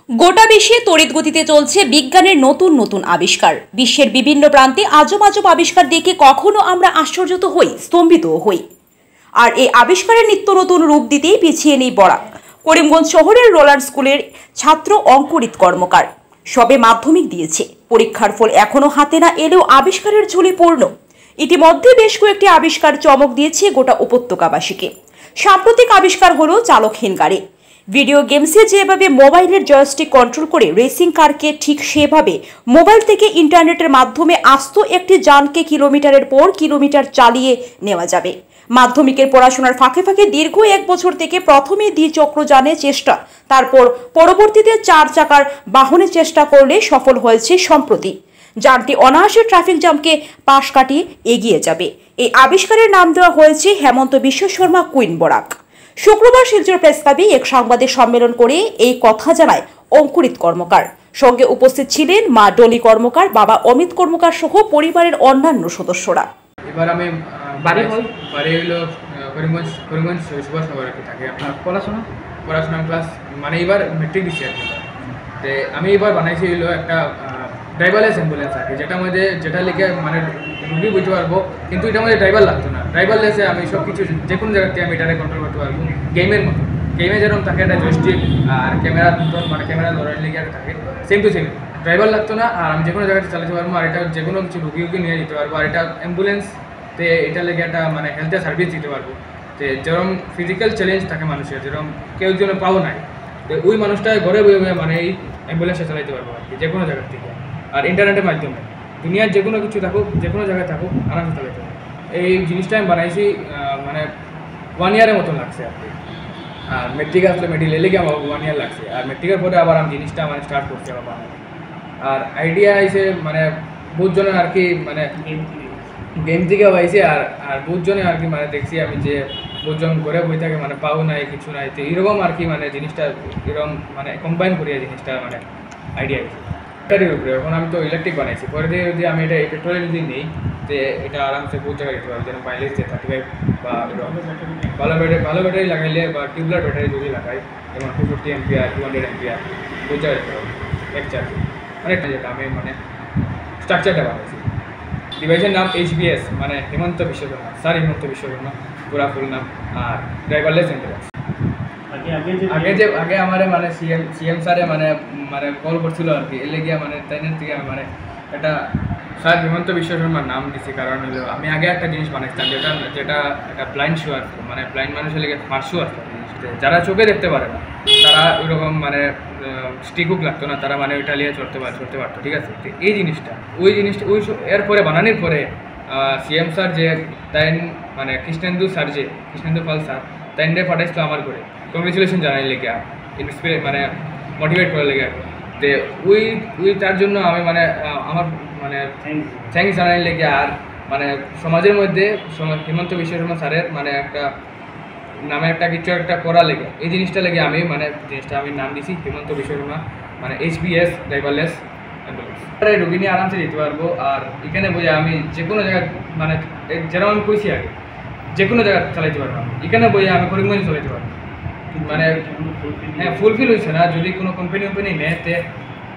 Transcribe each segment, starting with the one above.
গোটা বিশ্বে তড়িৎ গতিতে চলছে বিজ্ঞানের নতুন নতুন আবিষ্কার। বিশ্বের বিভিন্ন প্রান্তে আজব আজব আবিষ্কার দেখে কখনো আমরা আশ্চর্যিত হই, স্তম্ভিত হই। আর এই আবিষ্কারের নিত্য নতুন রূপ দিতেই পিছিয়ে নেই বরাক। করিমগঞ্জ শহরের রোলার স্কুলের ছাত্র অঙ্কুরিত কর্মকার সবে মাধ্যমিক দিয়েছে। পরীক্ষার ফল এখনো হাতে না এলেও আবিষ্কারের ঝুলি পূর্ণ। ইতিমধ্যে বেশ কয়েকটি আবিষ্কার চমক দিয়েছে গোটা উপত্যকাবাসীকে। সাম্প্রতিক আবিষ্কার হলো চালকহীন গাড়ি। ভিডিও গেমসে যেভাবে মোবাইলের জয়স্টিক কন্ট্রোল করে রেসিং কারকে, ঠিক সেভাবে মোবাইল থেকে ইন্টারনেটের মাধ্যমে আস্ত একটি যানকে কিলোমিটারের পর কিলোমিটার চালিয়ে নেওয়া যাবে। মাধ্যমিকের পড়াশোনার ফাঁকে ফাঁকে দীর্ঘ 1 বছর থেকে প্রথমে দ্বিচক্রযানে চেষ্টা, তারপর পরবর্তীতে 4 চাকার বাহনের চেষ্টা করলে সফল হয়েছে সম্প্রতি। যানটি অনায়াসে ট্রাফিক জ্যামকে পাশ কাটিয়ে এগিয়ে যাবে। এই আবিষ্কারের নাম দেওয়া হয়েছে হেমন্ত বিশ্ব শর্মা কুইন বরাক। শুক্রবার শিলচর প্রেস ক্লাবে এক সাংবাদিক সম্মেলন করে এই কথা জানায় অঙ্কুরিত কর্মকার। সঙ্গে উপস্থিত ছিলেন মা ডলি কর্মকার, বাবা অমিত কর্মকার সহ পরিবারের অন্যান্য সদস্যরা। এবার আমি বাড়ি হলো করিমগঞ্জ সুভাষনগরে থাকে। পড়াশোনা ক্লাস মানে এবার মেট্রিক দিচ্ছি আর কি। তো আমি এবার বানাইছি হলো একটা ড্রাইভারলেস অ্যাম্বুলেন্স আর কি, যেটা লিখে মানে রুগী বুঝতে পারবো, কিন্তু এটার মধ্যে ড্রাইভার লাগতো না। ড্রাইভারলেসে আমি সব কিছু যে কোনো জায়গাতে আমি এটাকে কন্ট্রোল করতে পারবো, গেমের মতো। গেমে যেরকম থাকে একটা জয়স্টিক আর ক্যামেরা মতন, মানে ক্যামেরা ধরার লিখে থাকে, সেম টু সেম। ড্রাইভার লাগতো না, আর আমি যে কোনো জায়গাতে চালাতে পারবো, আর এটা যে কোনো কিছু রুগীকে নিয়ে যেতে পারবো। আর এটা অ্যাম্বুলেন্সতে এটা লেগে একটা মানে হেলথের সার্ভিস দিতে পারবো। যে যেরকম ফিজিক্যাল চ্যালেঞ্জ থাকে মানুষের, যেরকম কেউ জন্য পাও নাই, তো ওই মানুষটা ঘরে বয়ে মানে এই অ্যাম্বুলেন্সটা চালাতে পারবো আর কি, যে কোনো জায়গার থেকে। আর ইন্টারনেটের মাধ্যমে দুনিয়ার যে কোনো কিছু থাকুক, যে কোনো জায়গায় থাকুক, আরামসে চালাতে পারবো। এই জিনিসটা আমি বানাইছি মানে 1 ইয়ারের মতো লাগছে আর কি। আর মেট্রিক আসলে মেট্রিক লেলে গিয়ে আমার 1 ইয়ার লাগছে। আর মেট্রিকের পরে আবার আমি জিনিসটা মানে স্টার্ট করছি আবার বানানো। আর আইডিয়া আইসে মানে বহুত জনের আর কি, মানে গেম থেকেও আইসে। আর বহুত জনে আর কি মানে দেখছি আমি যে বহুত জন ঘরে বই থাকে, মানে পাও নাই, কিছু নাই, তো এরকম আর কি মানে জিনিসটা এরকম মানে কম্বাইন করিয়া জিনিসটা মানে আইডিয়া আইসে ব্যাটারির উপরে। এখন আমি তো ইলেকট্রিক বানাইছি, পরে দিয়ে যদি আমি এটা পেট্রোলের যদি নেই, তো এটা আরামসে বহুত জায়গায় যেতে পারবো। যেন মাইলেজ 35 বা ভালো ব্যাটারি লাগাইলে, বা টিউবলার ব্যাটারি যদি লাগাই, যেমন 250 এমপিআর 200 এমপিআর, বহুত জায়গায় যেতে পারবো এক চার্জ। অনেকটা যেটা আমি মানে স্ট্রাকচারটা বানাইছি। ডিভাইসের নাম HBS, মানে হেমন্ত বিশ্ব শর্মা, স্যার হেমন্ত বিশ্ব শর্মা পুরা ফুল নাম। আর ড্রাইভারলেস অ্যাম্বুলেন্স। আগে আমার মানে সিএম স্যারে মানে কল করছিল আর কি, এলে গিয়া মানে তাইনের থেকে মানে এটা স্যার হেমন্ত বিশ্ব শর্মার নাম দিছি। কারণ হলো আমি আগে একটা জিনিস বানাইছিলাম, যেটা একটা ব্লাইন্ড শো আর কি, মানে ব্লাইন্ড মানুষের লেগে স্মার্ট শো আর কি। যারা চোখে দেখতে পারে না, তারা ওইরকম মানে স্টিক হুক লাগতো না, তারা মানে ওইটা নিয়ে চড়তে পারতো, ঠিক আছে। তো এই জিনিসটা ওই এরপরে বানানোর পরে সিএম স্যার যে তাই মানে কৃষ্ণেন্দু পাল স্যার তাইনে পাঠাইছিল আমার করে কংগ্রেচুলেশন জানাই লেগে, ইন্সপিরেট মানে মোটিভেট করার লেগে। তো ওই তার জন্য আমি মানে আমার মানে থ্যাংকস জানাই লেগে। আর মানে সমাজের মধ্যে হেমন্ত বিশ্ব শর্মা স্যারের মানে একটা নামে একটা কিছু একটা করা লেগে, এই জিনিসটা লেগে আমি মানে জিনিসটা আমি নাম দিছি হেমন্ত বিশ্ব শর্মা, মানে HBS ড্রাইভারলেস অ্যাম্বুলেন্স। রোগী নিয়ে আরামসে যেতে পারবো। আর এখানে বোঝা আমি যে কোনো জায়গায় মানে যেরকম আমি কইছি আগে, যে কোনো জায়গায় চালাইতে পারবো। এখানে বোঝা আমি করিমগঞ্জ চালাইতে পারবো। মানে হ্যাঁ, ফুলফিল হয়েছে না। যদি কোনো কোম্পানি নেতে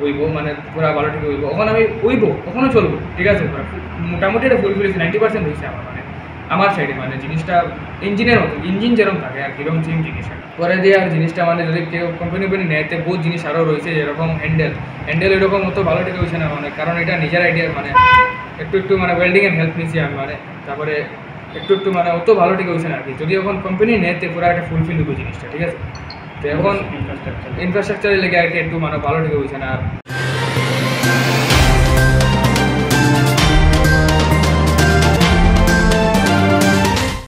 হইব, মানে পুরা ভালো ঠিক হইব, ওখানে আমি হইব, ওখানে চলবো, ঠিক আছে। মোটামুটি এটা ফুলফিল হয়েছে, 90% হয়েছে আমার সাইডে। মানে জিনিসটা ইঞ্জিনের মতো, ইঞ্জিন যেরকম থাকে আর কিরকম সেম জিনিস পরে দিয়ে। আর জিনিসটা মানে যদি কেউ কোম্পানি নেতে বহুত জিনিস আরও রয়েছে, যেরকম হ্যান্ডেল এরকম মতো ভালো ঠিক হয়েছে না, মানে কারণ এটা নিজের আইডিয়া, মানে একটু মানে ওয়েল্ডিংয়ের হেল্প নিয়েছি আমি, মানে তারপরে একটু মানে অত ভালো ঠিক হয়েছে না আর কি। যদি এখন কোম্পানি নেতে পুরো একটা ফুলফিল হইব জিনিসটা, ঠিক আছে। তো এখন ইনফ্রাস্ট্রাকচারের লেগে আর কি একটু মানে ভালো ঠিক হয়েছে না। আর